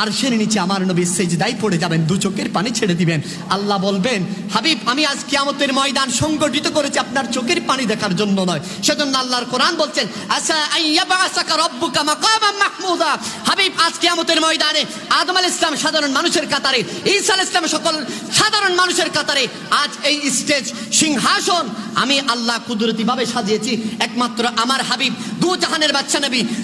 আরশের নিচে আমার নবী সিজদায় পড়ে যাবেন, দু চোখের পানি ছেড়ে দিবেন। আল্লাহ বলবেন, হাবিব আমি আজ কিয়ামতের ময়দান সংগঠিত করেছি আপনার চোখের পানি দেখার জন্য নয়। সেজন্য আল্লাহর কোরআন বলছেন, আসা আইয়াবাসাকা রাব্বুকা মাকামান মাহমুদা। হাবিব আজ কিয়ামতের ময়দানে আদম আলাইহিস সালাম সাধারণ মানুষের কাতারে, ঈসা আলাইহিস সালাম সকল সাধারণ মানুষের কাতারে আজ এই স্টেজ সিংহাসন আমি আল্লাহ কুদরতিভাবে সাজিয়েছি একমাত্র আমার হাবিব দু জাহানের বাদশা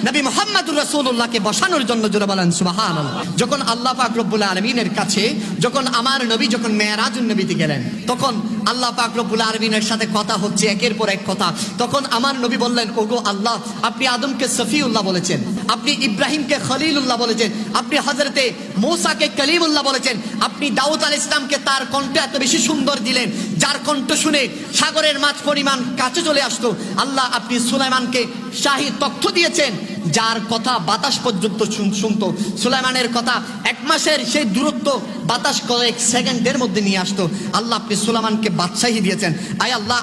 নবী মুহাম্মদুর রাসূলুল্লাহকে বসানোর জন্য। জোরে বলেন সুবহানাল্লাহ। যখন আল্লাহ পাক রব্বুল আলামিনের কাছে যখন আমার নবী যখন মেরাজুন নবীতে গেলেন, তখন আল্লাহ পাক রব্বুল আলামিনের সাথে কথা হচ্ছে একের পর এক কথা। তখন আমার নবী বললেন, ওগো আল্লাহ, আপনি আদমকে সফিউল্লাহ বলেছেন, আপনি ইব্রাহিমকে খলিলুল্লাহ বলেছেন, আপনি হযরতে মূসাকে কলিমুল্লাহ বলেছেন, আপনি দাউদ আলাইহিস সালামকে তার কণ্ঠ এত বেশি সুন্দর দিলেন যার কণ্ঠ শুনে সাগরের মাছ পরিমাণ কাছে চলে আসতো। আল্লাহ আপনি সুলাইমানকে শাহী তখ্ত দিয়েছেন যার কথা বাতাস পর্যন্ত শুনতো। সুলাইমানের কথা 1 মাসের সেই দূরত্ব বাতাস কয়েক সেকেন্ডের মধ্যে নিয়ে আসতো। আল্লাহ আপনি সুলাইমানকে বাদশাহী দিয়েছেন। আয় আল্লাহ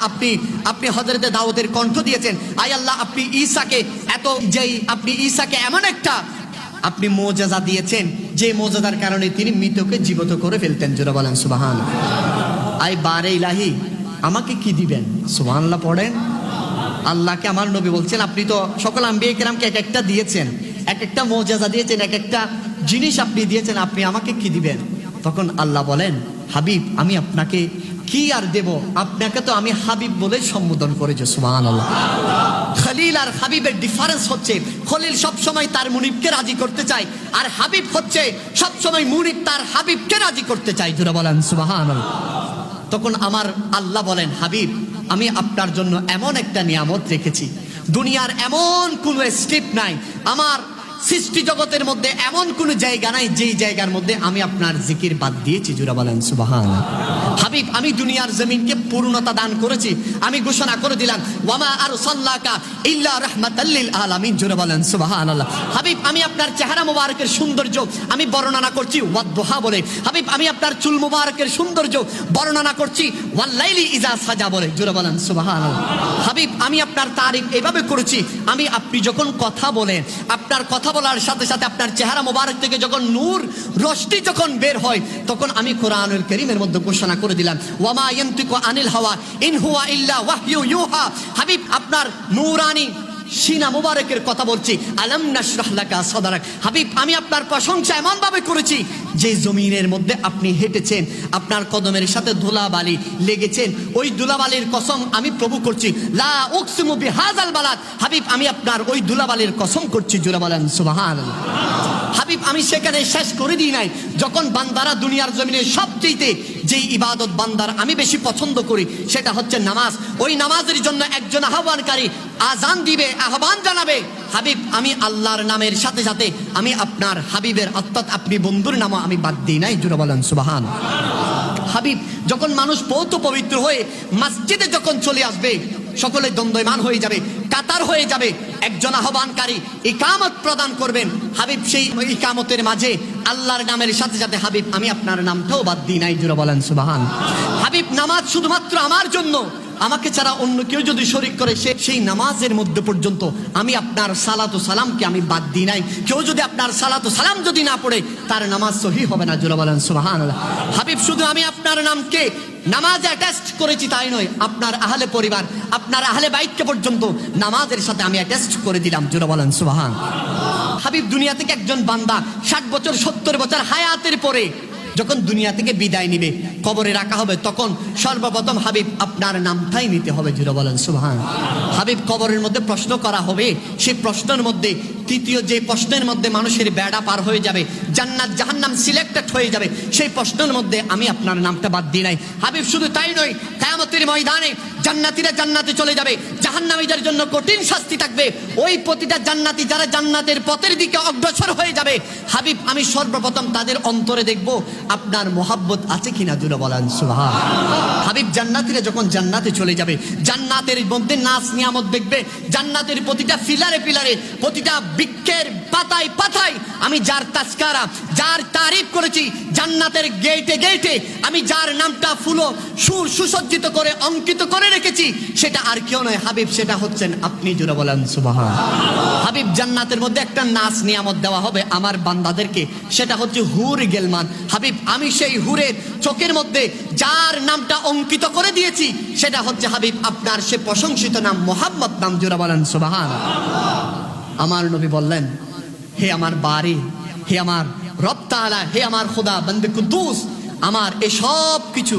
আপনি হযরতে দাউদের কণ্ঠ দিয়েছেন। আয় আল্লাহ আপনি ঈসাকে এমন একটা আপনি মুজিজা দিয়েছেন যে মুজিজার কারণে তিনি মৃতকে জীবিত করে ফেলতেন। জোরে বলেন সুবহানাল্লাহ। আয় বারে ইলাহি, আমাকে কি দিবেন? সুবহানাল্লাহ পড়েন। আল্লাহকে আমার নবী বলছেন, আপনি তো সকল আম্বিয়া কিরামকে এক একটা দিয়েছেন, এক একটা মুজিজা দিয়েছেন, এক একটা জিনিস আপনি দিয়েছেন, আপনি আমাকে কি দিবেন? তখন আল্লাহ বলেন, হাবিব আমি আপনাকে কি আর দেব? আপনাকে তো আমি হাবিব বলে সম্বোধন করেছি। সুবহানাল্লাহ। খলিল আর হাবিবের ডিফারেন্স হচ্ছে, খলিল সব সময় তার মুনিবকে রাজি করতে চায়, আর হাবিব হচ্ছে সব সময় মুনিব তার হাবিবকে রাজি করতে চায়। জোরে বলেন সুবহানাল্লাহ। তখন আমার আল্লাহ বলেন, হাবিব আমি আপনার জন্য এমন একটা নিয়ামত রেখেছি, দুনিয়ার এমন কোনো স্টেপ নাই, আমার সৃষ্টি জগতের মধ্যে এমন কোনো জায়গা নাই যেই জায়গার মধ্যে আমি আপনার জিকির বাদ দিয়েছি। জোরে বলেন সুবহানাল্লাহ। হাবিব আমি দুনিয়ার জমিনকে পূর্ণতা দান করেছি, আমি ঘোষণা করে দিলাম, ওয়ামা আরসালনাকা ইল্লা রাহমাতাল লিল আলামিন। জোরে বলেন সুবহানাল্লাহ। হাবিব আমি আপনার চেহারা মোবারকের সৌন্দর্য আমি বর্ণনা করছি ওয়াদদুহা বলে। হাবিব আমি আপনার চুল মোবারকের সৌন্দর্য বর্ণনা করছি ওয়াল্লাইলি ইজা সাজা বলে। জোরে বলেন সুবহানাল্লাহ। হাবিব আমি আপনার তারিফ এভাবে করেছি, আপনি যখন কথা বলেন, আপনার কথা বলার সাথে সাথে আপনার চেহারা মোবারক থেকে যখন নূর রশ্মি যখন বের হয়, তখন আমি কোরআনুল কারীমের মধ্যে ঘোষণা করে দিলাম, ওয়ামা ইয়ানতিকু আনিল হাওয়া ইন হুয়া ইল্লা ওয়াহয়ু ইউহা। হাবিব আপনার নূরানি সিনা মুবারকের কথা বলছি, আলাম নাশরাহ লাকা সাদরাক। হাবিব আমি আপনার প্রশংসা এমন ভাবে করেছি যে জমিনের মধ্যে আপনি হেঁটেছেন, আপনার কদমের সাথে ধুলাবালি লেগেছেন, ওই ধুলাবালির কসম আমি প্রভু করছি, লা উকসিমু বিহাযাল বালাদ। হাবিব আমি আপনার ওই ধুলাবালির কসম করছি। জোরে বলেন সুবহানাল্লাহ। হাবিব আমি সেখানে শেষ করে দিই নাই, যখন বান্দারা দুনিয়ার জমিনে সবচেয়ে যেই ইবাদত বান্দার আমি বেশি পছন্দ করি সেটা হচ্ছে নামাজ। ওই নামাজের জন্য একজন আহ্বানকারী আজান দিবে, আহ্বান জানাবে, হাবিব আমি আল্লাহর নামের সাথে সাথে আমি আপনার হাবিবের অর্থাৎ আপনি বন্ধুর নামও আমি বাদ দিই নাই। জোরে বলেন সুবহানাল্লাহ। হাবিব যখন মানুষ পৌত পবিত্র হয়ে মসজিদে যখন চলে আসবে, সকলে দ্বন্দ্বমান হয়ে যাবে, কাতার হয়ে যাবে, একজন আহ্বানকারী ইকামত প্রদান করবেন। হাবিব সেই ইকামতের মাঝে আল্লাহর নামের সাথে সাথে হাবিব আমি আপনার নামটাও বাদ দিই নাই। জোরে বলেন সুবহানাল্লাহ। হাবিব নামাজ শুধুমাত্র আমার জন্য, আমাকে ছাড়া অন্য কেউ যদি শরীক করে সেই নামাজের মধ্যে পর্যন্ত আমি আপনার সালাত ও সালামকে আমি বাদ দিই নাই। কেউ যদি আপনার সালাত ও সালাম যদি না পড়ে তার নামাজ সহিহ হবে না। জোরে বলেন সুবহানাল্লাহ। হাবিব শুধু আমি আপনার নামকে নামাজে অ্যাটাচ করেছি তাই নয়, আপনার আহলে পরিবার, আপনার আহলে বাইতকে পর্যন্ত নামাজের সাথে আমি অ্যাটাচ করে দিলাম। জোরে বলেন সুবহানাল্লাহ। হাবিব দুনিয়া থেকে একজন বান্দা 60 বছর 70 বছর হায়াতের পরে যখন দুনিয়া থেকে বিদায় নিবে, কবরে রাখা হবে, তখন সর্বপ্রথম হাবিব আপনার নামটাই নিতে হবে। জোরে বলেন সুবহানাল্লাহ। হাবিব কবরের মধ্যে প্রশ্ন করা হবে, সেই প্রশ্নের মধ্যে তৃতীয় যে প্রশ্নের মধ্যে মানুষের বেড়া পার হয়ে যাবে, জান্নাত জাহান্নাম সিলেক্টেড হয়ে যাবে, সেই প্রশ্নের মধ্যে আমি আপনার নামটা বাদ দিই নাই। হাবিব শুধু তাই নয়, কিয়ামতের ময়দানে জান্নাতীরা জান্নাতে চলে যাবে, জাহান্নামীদের জন্য কঠিন শাস্তি থাকবে। ওই প্রতিটা জান্নাতি যারা জান্নাতের পথের দিকে অগ্রসর হয়ে যাবে, হাবিব আমি সর্বপ্রথম তাদের অন্তরে দেখব আপনার মোহাব্বত আছে কিনা। জোরে বলেন সুবহানাল্লাহ। হাবিব জান্নাতীরা যখন জান্নাতে চলে যাবে, জান্নাতের মধ্যে নাজ নিয়ামত দেখবে, জান্নাতের প্রতিটা পিলারে পিলারে, প্রতিটা বৃক্ষের পাতায় পাতায় আমি যার তাজকারা, যার তারিফ করেছি, জান্নাতের গেটে গেটে আমি যার নামটা ফুলো সুসজ্জিত করে অঙ্কিত করে রেখেছি, সেটা আর কেউ নয় হাবিব, সেটা হচ্ছেন আপনি। জোরে বলেন সুবহান। হাবিব জান্নাতের মধ্যে একটা নাচ নিয়ামত দেওয়া হবে আমার বান্দাদেরকে, সেটা হচ্ছে হুর গেলমান। হাবিব আমি সেই হুরের চোখের মধ্যে যার নামটা অঙ্কিত করে দিয়েছি, সেটা হচ্ছে হাবিব আপনার সে প্রশংসিত নাম মোহাম্মদ নাম। জোরে বলেন সুবহান। আমার নবী বললেন, হে আমার বারি, হে আমার রব তাআলা, হে আমার খোদা বন্দে কুদ্দুস, আমার এসব কিছু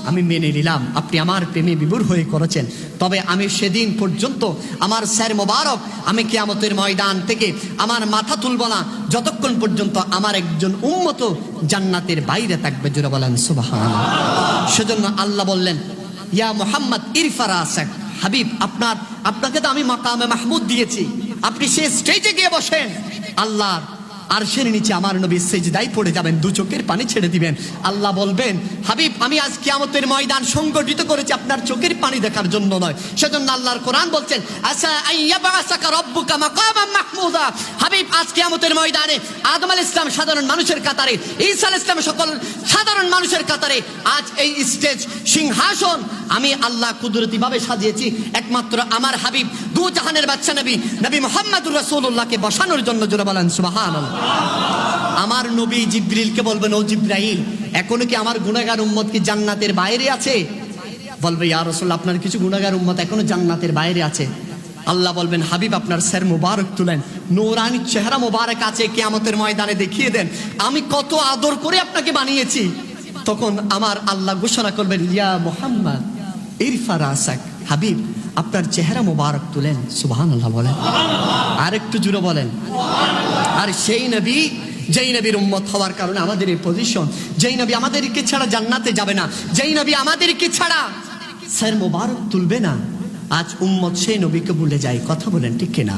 আমি মেনে নিলাম, আপনি আমার প্রেমে বিভোর হয়ে করেছেন। তবে আমি সেদিন পর্যন্ত আমার স্যার মোবারক আমি কিয়ামতের ময়দান থেকে আমার মাথা তুলব না যতক্ষণ পর্যন্ত আমার একজন উম্মত জান্নাতের বাইরে থাকবে। জোরে বলেন সুবহানাল্লাহ। সেজন্য আল্লাহ বললেন, ইয়া মুহাম্মদ ইরফা রাসাক, হাবিব আপনাকে তো আমি মাকামে মাহমুদ দিয়েছি, আপনি সেই স্টেজে গিয়ে বসেন। আল্লাহ আরশের নিচে আমার নবী সিজদায় পড়ে যাবেন, দু চোখের পানি ছেড়ে দিবেন। আল্লাহ বলবেন, হাবিব আমি আজ কিয়ামতের ময়দান সংগঠিত করেছি আপনার চোখের পানি দেখার জন্য নয়। সেজন্য আল্লাহর কোরআন বলছেন, আসা আইয়াবাসাকা রব্বুকা মাকামান মাহমুদা। হাবিব আজ কিয়ামতের ময়দানে আদম আলাইহিস সালাম সাধারণ মানুষের কাতারে, ঈসা আলাইহিস সালাম সকল সাধারণ মানুষের কাতারে আজ এই স্টেজ সিংহাসন আমি আল্লাহ কুদরতি ভাবে সাজিয়েছি একমাত্র আমার হাবিব দু জাহানের বাদশা নবী মুহাম্মদুর রাসূলুল্লাহকে বসানোর জন্য। জোরে বলেন সুবহানাল্লাহ। আমার নবী জিবরিলকে বলবেন, ও জিবরাইল, এখনো কি আমার গুনাহগার উম্মত কি জান্নাতের বাইরে আছে? বলবে, ইয়া রাসূলুল্লাহ আপনার কিছু গুনাহগার উম্মত এখনো জান্নাতের বাইরে আছে। আল্লাহ বলবেন, হাবিব আপনার স্যার মুবারক তুলেন, নূরানি চেহারা মুবারক আছে, কিয়ামতের ময়দানে দেখিয়ে দেন আমি কত আদর করে আপনাকে বানিয়েছি। তখন আমার আল্লাহ ঘোষণা করবেন, ইয়া মুহাম্মদ ইরফা রাসাক, হাবিব আপনার চেহারা মুবারক তুলেন। সুবহানাল্লাহ বলেন, আর একটু জোরে বলেন। আর সেই নবী, যেই নবীর উম্মত হওয়ার কারণে আমাদের এই পজিশন, যেই নবী আমাদেরকে ছাড়া জান্নাতে যাবে না, যেই নবী আমাদেরকে ছাড়া স্যার মুবারক তুলবে না, আজ উম্মত সেই নবীকে ভুলে যায়। কথা বলেন ঠিক কিনা?